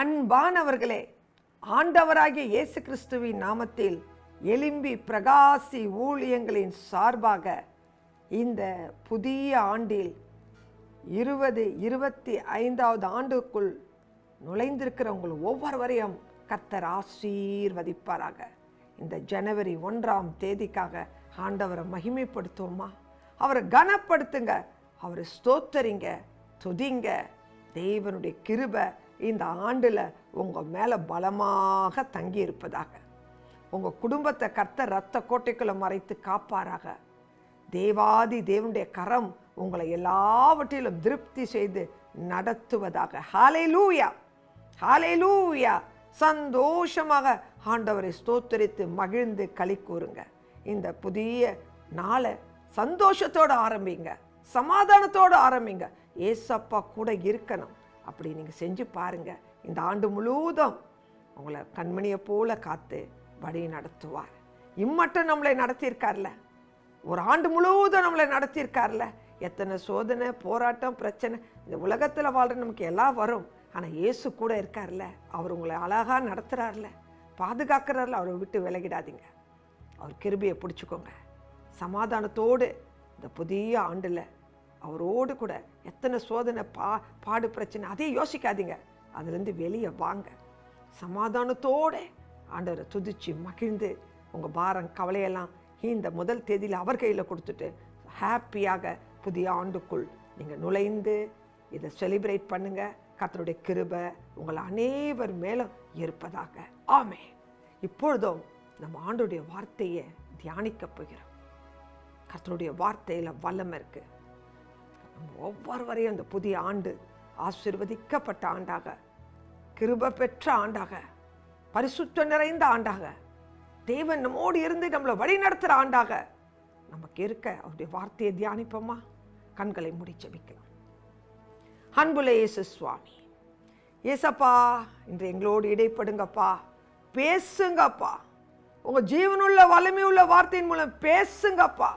அன்பானவர்களே, ஆண்டவராகிய இயேசு கிறிஸ்துவின் நாமத்தில் எலும்பி பிரகாசி ஊழியங்களின் சார்பாக இந்த புதிய ஆண்டில் 2025வது ஆண்டுக்குள் நுழைந்திருக்கிற உங்கள் ஒவ்வொருவரையும் கர்த்தர் ஆசீர்வதிப்பாராக. இந்த ஜனவரி 1ஆம் தேதிக்காக ஆண்டவரை மகிமைப்படுத்துவோமா? அவரை கனப்படுத்துங்க, அவரை ஸ்தோத்தரிங்க, துதிங்க. தேவனுடைய கிருபை இந்த ஆண்டுல உங்க மேல பலமாக தங்கி இருப்பதாக. உங்க குடும்பத்தை கர்த்தர் இரத்த கோட்டைக்குள்ள மறைத்து காப்பாராக. தேவாதி தேவனுடைய கரம் உங்களை எல்லாவற்றிலும் திருப்தி செய்து நடத்துவதாக. ஹல்லேலூயா, ஹல்லேலூயா. சந்தோஷமாக ஆண்டவரை ஸ்தோத்தரித்து மகிழ்ந்து களி கூறுங்க. இந்த புதிய நாளை சந்தோஷத்தோடு ஆரம்பிங்க, சமாதானத்தோடு ஆரம்பிங்க. ஏசப்பா கூட இருக்கணும். அப்படி நீங்கள் செஞ்சு பாருங்க. இந்த ஆண்டு முழுவதும் உங்களை கண்மணியை போல காத்து வழி நடத்துவார். இம்மட்டும் நம்மளை நடத்தியிருக்கார்ல, ஒரு ஆண்டு முழுவதும் நம்மளை நடத்தியிருக்கார்ல. எத்தனை சோதனை, போராட்டம், பிரச்சனை இந்த உலகத்தில் வாழ்ற நமக்கு எல்லாம் வரும். ஆனால் இயேசு கூட இருக்கார்ல, அவர் உங்களை அழகாக நடத்துகிறார்ல, பாதுகாக்கிறார்ல. அவரை விட்டு விலகிடாதீங்க. அவர் கிருபையை பிடிச்சிக்கோங்க. சமாதானத்தோடு இந்த புதிய ஆண்டில் அவரோடு கூட எத்தனை சோதனை, பாடு, பிரச்சனை அதையும் யோசிக்காதீங்க. அதுலேருந்து வெளியே வாங்க. சமாதானத்தோடு ஆண்டவரை துதிச்சு மகிழ்ந்து உங்கள் பாரம் கவலையெல்லாம் இந்த முதல் தேதியில் அவர் கையில் கொடுத்துட்டு ஹாப்பியாக புதிய ஆண்டுக்குள் நீங்கள் நுழைந்து இதை செலிப்ரேட் பண்ணுங்க. கர்த்தருடைய கிருபை உங்கள் அனைவர் மேலும் இருப்பதாக. ஆமென். இப்பொழுதும் நம்ம ஆண்டுடைய வார்த்தையை தியானிக்க போகிறோம். கர்த்தருடைய வார்த்தையில் வல்லமை இருக்கு. நம்ம ஒவ்வொருவரையும் இந்த புதிய ஆண்டு ஆசீர்வதிக்கப்பட்ட ஆண்டாக, கிருபை பெற்ற ஆண்டாக, பரிசுத்தம் நிறைந்த ஆண்டாக, தேவன் நம்மோடு இருந்து நம்மளை வழி நடத்துகிற ஆண்டாக நமக்கு இருக்க அவருடைய வார்த்தையை தியானிப்போமா? கண்களை மூடி ஜெபிக்கலாம். அன்புள்ள இயேசு சுவாமி, ஏசப்பா, இன்று எங்களோடு இடைப்படுங்கப்பா, பேசுங்கப்பா. உங்க ஜீவனுள்ள வலிமை உள்ள வார்த்தையின் மூலம் பேசுங்கப்பா.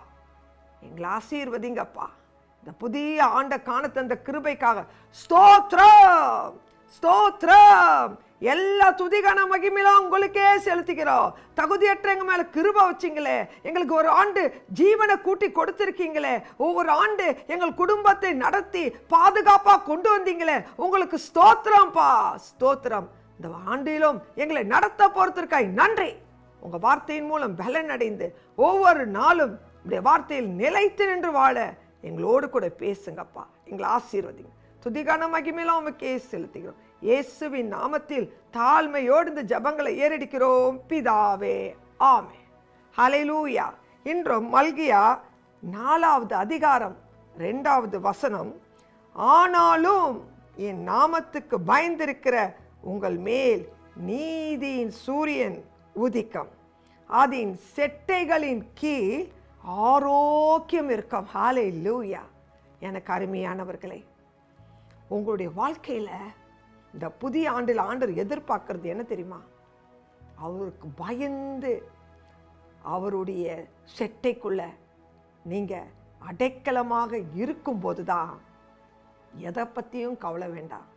எங்களை ஆசீர்வதிங்கப்பா. இந்த புதிய ஆண்டை காண தந்த கிருபைக்காக ஸ்தோத்திரம், ஸ்தோத்திரம். எல்லா துதிகான மகிமையிலும் உங்களுக்கே செலுத்திக்கிறோம். தகுதியற்ற எங்க மேல கிருபை வச்சிங்களே, எங்களுக்கு ஒரு ஆண்டு ஜீவனை கூட்டி கொடுத்திருக்கீங்களே, ஒவ்வொரு ஆண்டு எங்கள் குடும்பத்தை நடத்தி பாதுகாப்பா கொண்டு வந்தீங்களே, உங்களுக்கு ஸ்தோத்திரம்ப்பா, ஸ்தோத்திரம். இந்த ஆண்டிலும் எங்களை நடத்த போறதற்காய் நன்றி. உங்க வார்த்தையின் மூலம் பலன் அடைந்து ஒவ்வொரு நாளும் உடைய வார்த்தையில் நிலைத்து நின்று வாழ எங்களோடு கூட பேசுங்கப்பா. எங்களை ஆசீர்வதிங்க. துதிகான மகிமையிலும் உமக்கே செலுத்துகிறோம். இயேசுவின் நாமத்தில் தாழ்மையோடு இந்த ஜபங்களை ஏறெடுக்கிறோம் பிதாவே. ஆமென். ஹல்லேலூயா. இன்றும் மல்கியா 4வது அதிகாரம் 2வது வசனம். ஆனாலும் என் நாமத்துக்கு பயந்திருக்கிற உங்கள் மேல் நீதியின் சூரியன் உதிக்கும், அதன் செட்டைகளின் கீழ் ஆரோக்கியம் இருக்கும். ஹல்லேலூயா. எனக்கு அருமையானவர்களே, உங்களுடைய வாழ்க்கையில் இந்த புதிய ஆண்டில் ஆண்டவர் எதிர்பார்க்கறது என்ன தெரியுமா? அவருக்கு பயந்து அவருடைய செட்டைக்குள்ள நீங்க அடைக்கலமாக இருக்கும்போது தான் எதை பற்றியும் கவலை வேண்டாம்,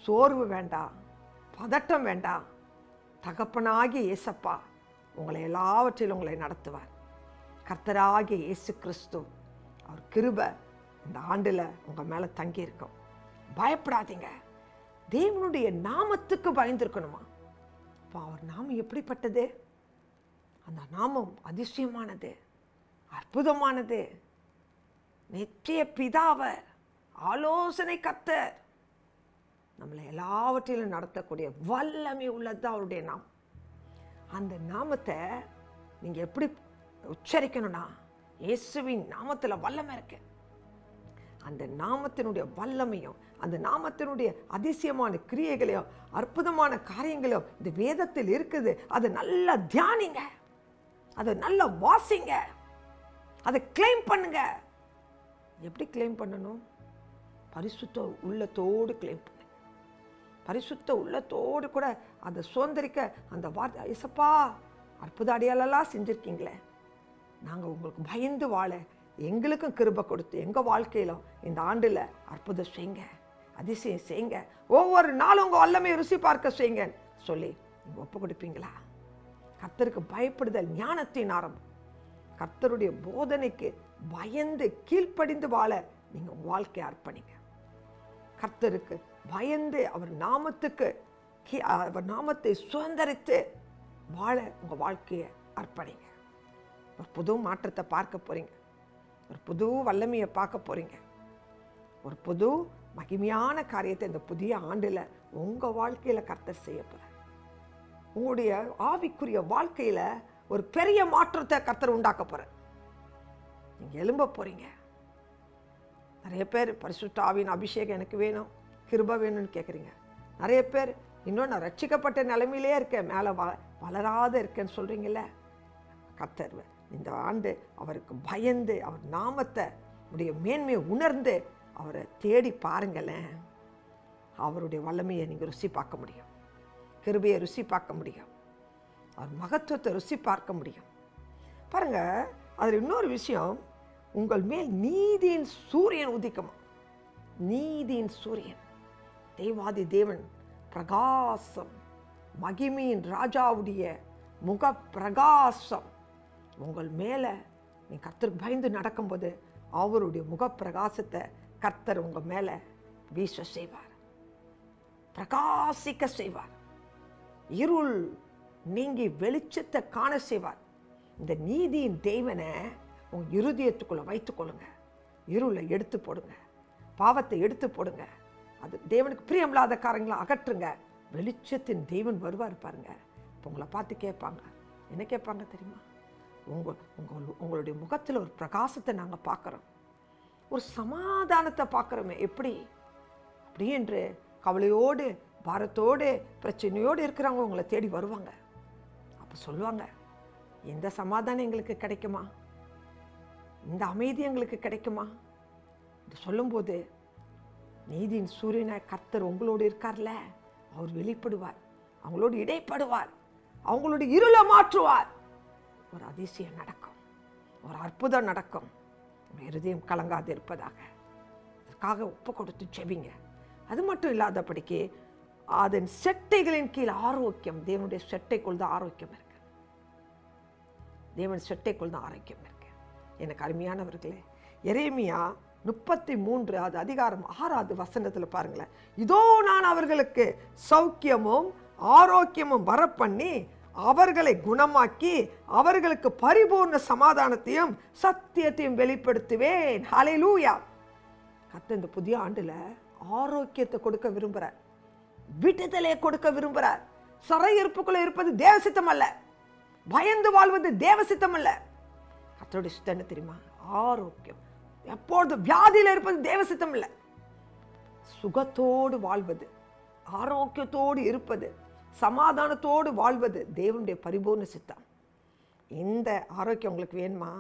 சோர்வு வேண்டாம், பதட்டம் வேண்டாம். தகப்பனாகிய இயேசப்பா உங்களை எல்லாவற்றிலும் உங்களை நடத்துவார். கர்த்தராகிய இயேசு கிறிஸ்து அவர் கிருபை இந்த ஆண்டில் உங்கள் மேலே தங்கி இருக்கும். பயப்படாதீங்க. தேவனுடைய நாமத்துக்கு பயந்துருக்கணுமா? அப்போ அவர் நாமம் எப்படிப்பட்டது? அந்த நாமம் அதிசயமானது, அற்புதமானது. நித்திய பிதாவர், ஆலோசனை கர்த்தர், நம்மளை எல்லாவற்றிலும் நடத்தக்கூடிய வல்லமை உள்ளது அவருடைய நாமம். அந்த நாமத்தை நீங்கள் எப்படி உச்சரிக்கணும்னா, இயேசுவின் நாமத்தில் வல்லமை இருக்கு. அந்த நாமத்தினுடைய வல்லமையும் அந்த நாமத்தினுடைய அதிசயமான கிரியைகளையும் அற்புதமான காரியங்களையும் இந்த வேதத்தில் இருக்குது. அதை நல்லா தியானிங்க, அதை நல்லா வாசிங்க, அதை கிளைம் பண்ணுங்க. எப்படி கிளைம் பண்ணணும்? பரிசுத்த உள்ளத்தோடு கிளைம் பண்ணுங்க. பரிசுத்த உள்ளத்தோடு கூட அதை சுதந்திரிக்க அந்த வார்த்தை, இயேசப்பா அற்புத அடையாளெல்லாம் செஞ்சுருக்கீங்களே, நாங்கள் உங்களுக்கு பயந்து வாழ எங்களுக்கும் கிருபை கொடுத்து எங்கள் வாழ்க்கையிலும் இந்த ஆண்டில் அற்புதம் செய்யுங்க. அதிசயம் செய்யுங்க, ஒவ்வொரு நாளும் உங்கள் வல்லமையை ருசி பார்க்க செய்யுங்க சொல்லி நீங்கள் ஒப்பு கொடுப்பீங்களா? கர்த்தருக்கு பயப்படுதல் ஞானத்தின் ஆரம்பம். கர்த்தருடைய போதனைக்கு பயந்து கீழ்ப்படிந்து வாழ நீங்கள் உங்கள் வாழ்க்கையை அர்ப்பணிங்க. கர்த்தருக்கு பயந்து அவர் நாமத்தை சுதந்திரித்து வாழ உங்கள் வாழ்க்கையை அர்ப்பணிங்க. ஒரு புது மாற்றத்தை பார்க்க போறீங்க. ஒரு புது வல்லமையை பார்க்க போறீங்க. ஒரு புது மகிமையான காரியத்தை இந்த புதிய ஆண்டில் உங்கள் வாழ்க்கையில் கர்த்தர் செய்ய போகிறார். உங்களுடைய ஆவிக்குரிய வாழ்க்கையில் ஒரு பெரிய மாற்றத்தை கர்த்தர் உண்டாக்க போகிறார். நீங்கள் எழும்ப போகிறீங்க. நிறைய பேர் பரிசுத்த ஆவியின் அபிஷேகம் எனக்கு வேணும், கிருபை வேணும்னு கேட்குறீங்க. நிறைய பேர் இன்னும் நான் ரட்சிக்கப்பட்ட நிலைமையிலே இருக்கேன், மேலே வளராத இருக்கேன்னு சொல்கிறீங்கள. கர்த்தர் இந்த ஆண்டு அவருக்கு பயந்து அவர் நாமத்தை உடைய மேன்மையை உணர்ந்து அவரை தேடி பாருங்களேன். அவருடைய வல்லமையை நீங்கள் ருசி பார்க்க முடியும், கிருபையை ருசி பார்க்க முடியும், அவர் மகத்துவத்தை ருசி பார்க்க முடியும். பாருங்க, அதில் இன்னொரு விஷயம், உங்கள் மேல் நீதியின் சூரியன் உதிக்குமா. நீதியின் சூரியன், தேவாதி தேவன் பிரகாசம், மகிமையின் ராஜாவுடைய முக பிரகாசம் உங்கள் மேலே நீ கர்த்தருக்கு பயந்து நடக்கும்போது அவருடைய முக பிரகாசத்தை கர்த்தர் உங்கள் மேலே வீச செய்வார், பிரகாசிக்க செய்வார், இருள் நீங்கி வெளிச்சத்தை காண செய்வார். இந்த நீதியின் தேவனை உங்கள் இருதயத்துக்குள்ளே வைத்துக்கொள்ளுங்க. இருளை எடுத்து போடுங்க, பாவத்தை எடுத்து போடுங்க, அது தேவனுக்கு பிரியமில்லாத காரியங்களை அகற்றுங்க. வெளிச்சத்தின் தேவன் வருவார் பாருங்க. இப்போ உங்களை பார்த்து கேட்பாங்க, என்ன கேட்பாங்க தெரியுமா? உங்களுடைய முகத்தில் ஒரு பிரகாசத்தை நாங்கள் பார்க்குறோம், ஒரு சமாதானத்தை பார்க்குறோமே, எப்படி அப்படி என்று கவலையோடு பாரத்தோடு பிரச்சனையோடு இருக்கிறவங்க உங்களை தேடி வருவாங்க. அப்போ சொல்லுவாங்க, இந்த சமாதானம் எங்களுக்கு கிடைக்குமா, இந்த அமைதி எங்களுக்கு கிடைக்குமா என்று சொல்லும்போது நீதியின் சூரியனாய் கர்த்தர் உங்களோடு இருக்கார்ல, அவர் வெளிப்படுவார், அவங்களோடு இடைப்படுவார், அவங்களோட இருளை மாற்றுவார். ஒரு அதிசயம் நடக்கும், ஒரு அற்புதம் நடக்கும். இருதயம் கலங்காது இருப்பதாக அதற்காக ஒப்பு கொடுத்து செபிங்க. அது மட்டும் இல்லாதபடிக்கு அதன் செட்டைகளின் கீழ் ஆரோக்கியம், தேவனுடைய செட்டைக்குள் தான் ஆரோக்கியம் இருக்கு, தேவன் செட்டைக்குள் தான் ஆரோக்கியம் இருக்கு. எனக்கு அருமையானவர்களே, எரேமியா 33 அது அதிகாரம் 6வது வசனத்தில் பாருங்களேன். இதோ நான் அவர்களுக்கு சௌக்கியமும் ஆரோக்கியமும் வரப்பண்ணி அவர்களை குணமாக்கி அவர்களுக்கு பரிபூர்ண சமாதானத்தையும் சத்தியத்தையும் வெளிப்படுத்துவேன். ஹல்லேலூயா. கர்த்தர் இந்த புதிய ஆண்டுல ஆரோக்கியத்தை கொடுக்க விரும்புறார், விடுதலை கொடுக்க விரும்புறார். சிறையிருப்புக்குள்ள இருப்பது தேவசித்தம் அல்ல, பயந்து வாழ்வது தேவசித்தம் அல்ல. கர்த்தருடைய சித்தம் என்ன தெரியுமா? ஆரோக்கியம். எப்பொழுது வியாதியில் இருப்பது தேவசித்தம் இல்லை, சுகத்தோடு வாழ்வது, ஆரோக்கியத்தோடு இருப்பது, சமாதானத்தோடு வாழ்வது தேவனுடைய பரிபூர்ண சித்தம். இந்த ஆரோக்கியம் உங்களுக்கு வேணுமா?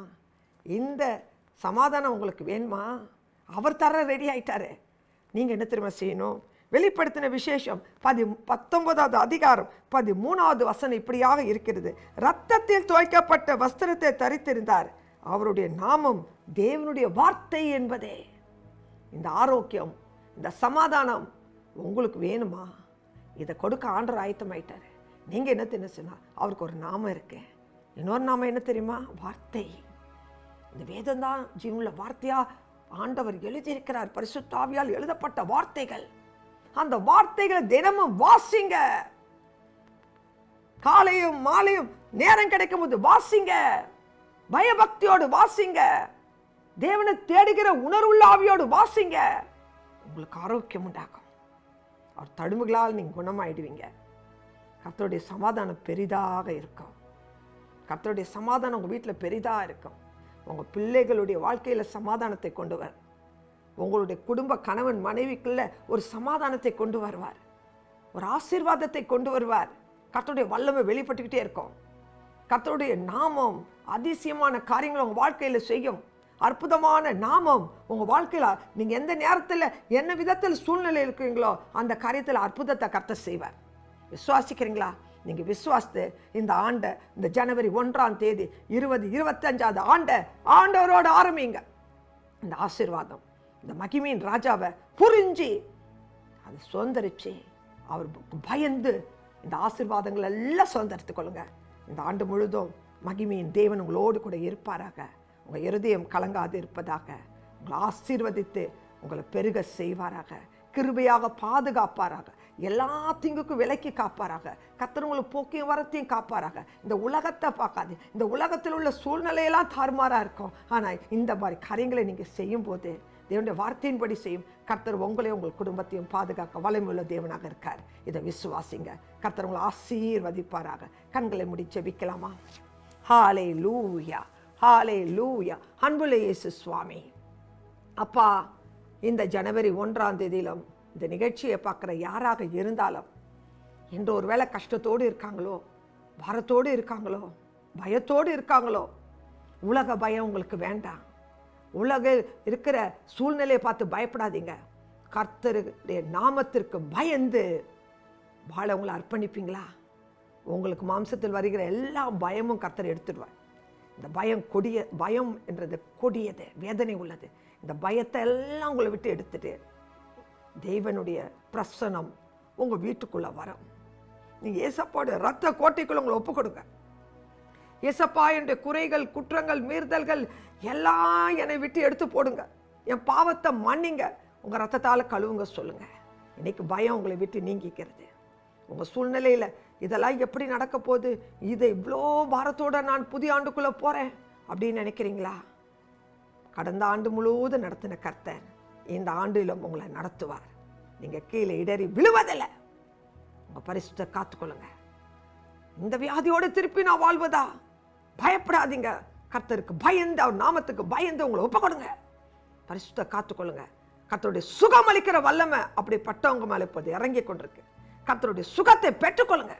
இந்த சமாதானம் உங்களுக்கு வேணுமா? அவர் தர ரெடி ஆயிட்டாரு. நீங்கள் என்ன தெரியுமா செய்யணும்? வெளிப்படுத்தின விசேஷம் 19வது அதிகாரம் 13வது வசனம் இப்படியாக இருக்கிறது. இரத்தத்தில் துவைக்கப்பட்ட வஸ்திரத்தை தரித்திருந்தார், அவருடைய நாமம் தேவனுடைய வார்த்தை என்பதே. இந்த ஆரோக்கியம், இந்த சமாதானம் உங்களுக்கு வேணுமா? இதை கொடுக்க ஆண்டவர் ஆயத்தமாயிட்டாரு. நீங்கள் என்ன தெரியுமா? அவருக்கு ஒரு நாமம் இருக்கு. இன்னொரு நாமம் என்ன தெரியுமா? வார்த்தை. இந்த வேதம் தான் ஜீவனுள்ள வார்த்தையா ஆண்டவர் எழுதியிருக்கிறார். பரிசுத்த ஆவியால் எழுதப்பட்ட வார்த்தைகள். அந்த வார்த்தைகளை தினமும் வாசிங்க. காலையும் மாலையும் நேரம் கிடைக்கும் போது வாசிங்க, பயபக்தியோடு வாசிங்க, தேவனை தேடுகிற உணர்வுள்ள ஆவியோடு வாசிங்க. உங்களுக்கு ஆரோக்கியம் உண்டாகும். அவர் தழும்புகளால் நீங்கள் குணமாயிடுவீங்க. கர்த்தருடைய சமாதானம் பெரிதாக இருக்கும். கர்த்தருடைய சமாதானம் உங்கள் வீட்டில் பெரிதாக இருக்கும். உங்கள் பிள்ளைகளுடைய வாழ்க்கையில் சமாதானத்தை கொண்டு வர, உங்களுடைய குடும்ப கணவன் மனைவிக்குள்ள ஒரு சமாதானத்தை கொண்டு வருவார், ஒரு ஆசீர்வாதத்தை கொண்டு வருவார். கர்த்தருடைய வல்லமை வெளிப்பட்டுக்கிட்டே இருக்கும். கர்த்தருடைய நாமம் அதிசயமான காரியங்களை உங்கள் வாழ்க்கையில் செய்யும். அற்புதமான நாமம் உங்கள் வாழ்க்கையில் நீங்கள் எந்த நேரத்தில் என்ன விதத்தில் சூழ்நிலை இருக்கிறீங்களோ அந்த காரியத்தில் அற்புதத்தை கர்த்தர் செய்வார். விசுவாசிக்கிறீங்களா? நீங்கள் விசுவாசித்து இந்த ஆண்டை, இந்த ஜனவரி 1ஆம் தேதி 2025வது ஆண்டை ஆண்டவரோடு ஆரம்பிங்க. இந்த ஆசீர்வாதம், இந்த மகிமையின் ராஜாவை புரிஞ்சு அதை சுதந்திரிச்சு அவருக்கு பயந்து இந்த ஆசீர்வாதங்கள் எல்லாம் சுதந்திரத்துக் கொள்ளுங்க. இந்த ஆண்டு முழுதும் மகிமையின் தேவன் உங்களோடு கூட இருப்பாராக. உங்கள் இருதயம் கலங்காது இருப்பதாக. உங்களை ஆசீர்வதித்து உங்களை பெருக செய்வாராக. கிருபையாக பாதுகாப்பாராக. எல்லா தீங்குக்கும் விலக்கி காப்பாராக. கர்த்தர் உங்களுக்கு போக்கியும் வரத்தையும் காப்பாராக. இந்த உலகத்தை பார்க்காது. இந்த உலகத்தில் உள்ள சூழ்நிலையெல்லாம் தாறுமாறாக இருக்கும். ஆனால் இந்த மாதிரி காரியங்களை நீங்கள் செய்யும் போது தேவனுடைய வார்த்தையின்படி செய்யும் கர்த்தர் உங்களையும் உங்கள் குடும்பத்தையும் பாதுகாக்க வல்லமையுள்ள தேவனாக இருக்கார். இதை விசுவாசிங்க. கர்த்தர் உங்களை ஆசீர்வதிப்பாராக. கண்களை மூடி ஜெபிக்கலாமா? ஹல்லேலூயா, ஹல்லேலூயா. அன்புள்ள இயேசு சுவாமி, அப்பா, இந்த ஜனவரி 1ஆம் தேதியிலும் இந்த நிகழ்ச்சியை பார்க்குற யாராக இருந்தாலும் இன்று ஒரு வேளை கஷ்டத்தோடு இருக்காங்களோ, பாரத்தோடு இருக்காங்களோ, பயத்தோடு இருக்காங்களோ, உலக பயம் உங்களுக்கு வேண்டாம். உலக இருக்கிற சூழ்நிலையை பார்த்து பயப்படாதீங்க. கர்த்தருடைய நாமத்திற்கு பயந்து வாழ உங்களை அர்ப்பணிப்பீங்களா? உங்களுக்கு மாம்சத்தில் வருகிற எல்லா பயமும் கர்த்தர் எடுத்துடுவார். இந்த பயம் என்றது கொடியது, வேதனை உள்ளது. இந்த பயத்தை எல்லாம் உங்களை விட்டு எடுத்துட்டு தேவனுடைய பிரசனம் உங்கள் வீட்டுக்குள்ளே வரும். நீங்கள் ஏசப்பாவோட ரத்த கோட்டைக்குள்ள உங்களை ஒப்பு கொடுங்க. ஏசப்பா, என்னுடைய குறைகள், குற்றங்கள், மீறுதல்கள் எல்லாம் என்னை விட்டு எடுத்து போடுங்க. என் பாவத்தை மன்னிங்க. உங்கள் ரத்தத்தால் கழுவுங்க சொல்லுங்க. இன்னைக்கு பயம் உங்களை விட்டு நீங்கிக்கிறது. உங்கள் சூழ்நிலையில் இதெல்லாம் எப்படி நடக்க போகுது, இதை இவ்வளோ பாரத்தோடு நான் புதிய ஆண்டுக்குள்ளே போகிறேன் அப்படின்னு நினைக்கிறீங்களா? கடந்த ஆண்டு முழுவதும் நடத்தின கர்த்தர் இந்த ஆண்டிலும் உங்களை நடத்துவார். நீங்கள் கீழே இடறி விழுவதில்லை. உங்கள் பரிசுத்தை காத்துக்கொள்ளுங்க. இந்த வியாதியோடு திருப்பி நான் வாழ்வதா? பயப்படாதீங்க. கர்த்தருக்கு பயந்து, அவர் நாமத்துக்கு பயந்து உங்களை ஒப்பு கொடுங்க. பரிசுத்தை காத்துக்கொள்ளுங்க. கர்த்தருடைய சுகம் அளிக்கிற வல்லமை அப்படிப்பட்டவங்க மேலே இப்போது இறங்கி கொண்டிருக்கு. கர்த்தருடைய சுகத்தை பெற்றுக்கொள்ளுங்க.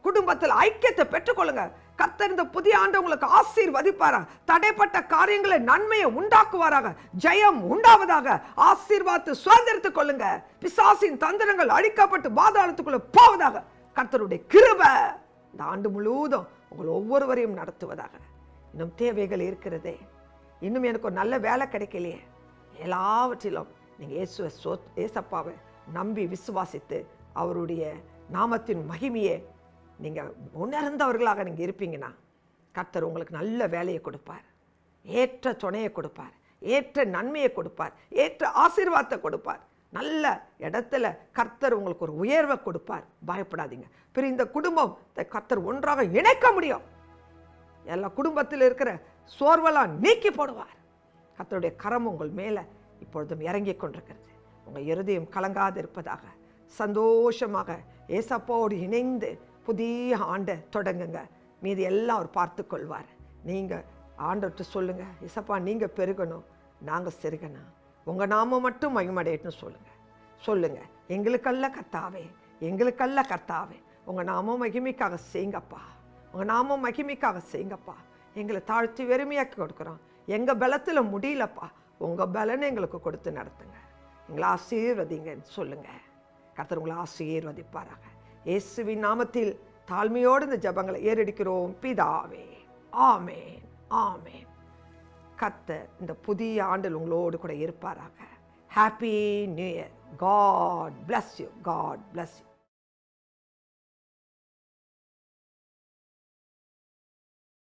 குடும்பத்தில் ஐக்கியத்தை பெற்றுக்கொள்ளுங்க. கர்த்தர் இந்த புதிய ஆண்டு உங்களுக்கு ஆசீர்வதிப்பாராக. தடைப்பட்ட காரியங்களை நன்மையை உண்டாக்குவாராக. ஜெயம் உண்டாவதாக. ஆசீர்வாதத்தை சுதந்திரத்துக் கொள்ளுங்க. பிசாசின் தந்திரங்கள் அழிக்கப்பட்டு பாதாளத்துக்குள்ள போவதாக. கர்த்தருடைய கிருபை இந்த ஆண்டு முழுவதும் உங்கள் ஒவ்வொருவரையும் நடத்துவதாக. இன்னும் தேவைகள் இருக்கிறதே, இன்னும் எனக்கு ஒரு நல்ல வேலை கிடைக்கலையே, எல்லாவற்றிலும் நீங்கள் ஏசப்பாவை நம்பி விசுவாசித்து அவருடைய நாமத்தின் மகிமையை நீங்கள் உணர்ந்தவர்களாக நீங்கள் இருப்பீங்கன்னா கர்த்தர் உங்களுக்கு நல்ல வேலையை கொடுப்பார், ஏற்ற துணையை கொடுப்பார், ஏற்ற நன்மையை கொடுப்பார், ஏற்ற ஆசீர்வாதத்தை கொடுப்பார். நல்ல இடத்துல கர்த்தர் உங்களுக்கு ஒரு உயர்வை கொடுப்பார். பயப்படாதீங்க. பிறகு இந்த குடும்பம் கர்த்தர் ஒன்றாக இணைக்க முடியும். எல்லா குடும்பத்தில் இருக்கிற சோர்வெல்லாம் நீக்கி போடுவார். கர்த்தருடைய கரம் உங்கள் மேலே இப்பொழுதும் இறங்கி கொண்டிருக்கிறது. உங்கள் இருதயம் கலங்காது இருப்பதாக. சந்தோஷமாக ஏசப்பாவோடு இணைந்து புதிய ஆண்டை தொடங்குங்க. மீதி எல்லாம் அவர் பார்த்து கொள்வார். நீங்கள் ஆண்டவர்கிட்ட சொல்லுங்கள், ஏசப்பா நீங்கள் பெருகணும், நாங்கள் சிறுகணும், உங்கள் நாமம் மட்டும் மகிமடையட்டும் சொல்லுங்கள். எங்களுக்கல்ல கர்த்தாவே, எங்களுக்கல்ல கர்த்தாவே, உங்கள் நாமம் மகிமைக்காக செய்யுங்கப்பா, உங்கள் நாமம் மகிமைக்காக செய்யுங்கப்பா. எங்களை தாழ்த்தி வெறுமையாக்கி கொடுக்குறோம். எங்கள் பலத்தில் முடியலப்பா, உங்கள் பலனை எங்களுக்கு கொடுத்து நடத்துங்க. எங்களை ஆசீர்வதிங்கன்னு சொல்லுங்கள். கர்த்தர் உங்களை ஆசீர்வதிப்பாராக. இயேசுவின் நாமத்தில் தாழ்மையோடு இந்த ஜெபங்களை ஏறெடுக்கிறோம் பிதாவே. ஆமேன், ஆமேன். கர்த்தர் இந்த புதிய ஆண்டில் உங்களோடு கூட இருப்பாராக. Happy new year. God bless you. God bless you.